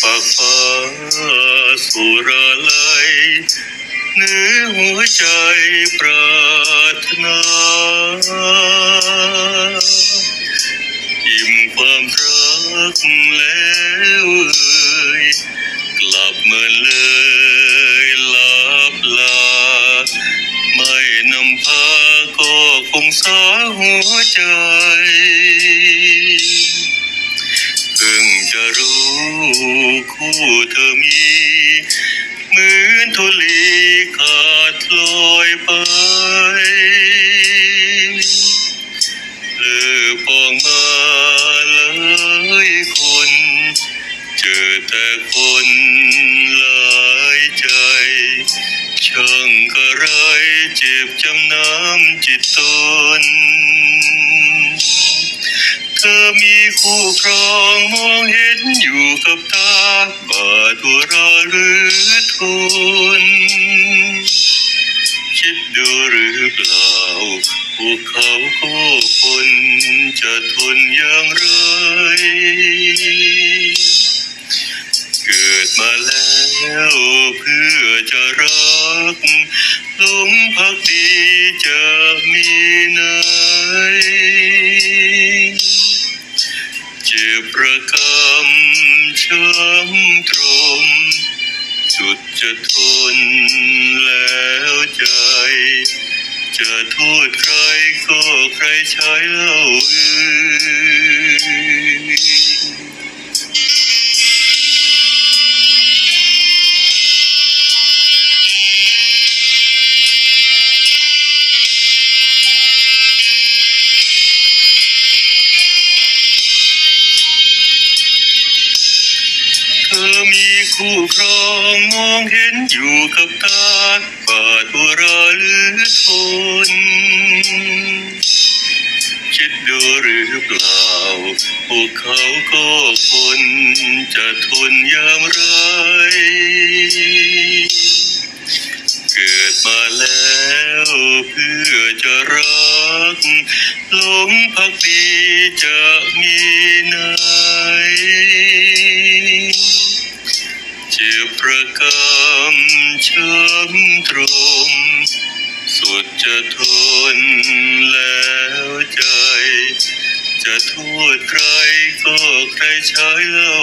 ปากฟ้าสุราลัยเนื้อหัวใจปรารถนาอิ่มความรักแล้วกลับเมื่อเลยลับลาไม่นำพาก็คงสาหัวใจเพิ่งจะรู้คู่เธอมีเหมือนธุลีขาดลอยไปปองมาเลยคนเจอแต่คนหลายใจช่างกระไรเจ็บจำน้ำจิตตนเธอมีคู่ครองมองเห็นอยู่กับตาบาดหัวเรอหรือทนคิดดูหรือเปล่าพวกเขาก็คนจะทนอย่างไรเกิดมาแล้วเพื่อจะรักหลงพักดีจะมีไหนเจ็บระกำช้ำตรมสุดจะทนแล้วใจจะโทษใครก็ใครใช้เล่าเธอมีคู่ครองมองเห็นอยู่กับตาบาดหัวเราะหรือทนคิดดูหรือเปล่าพวกเขาก็คนจะทนอย่างไรเกิดมาแล้วเพื่อจะรักหลงพักดีจะมีไหนเจ็บประกำช้ำตรมสุดจะทนแล้วใจจะโทษใครก็ใครใช้เล่า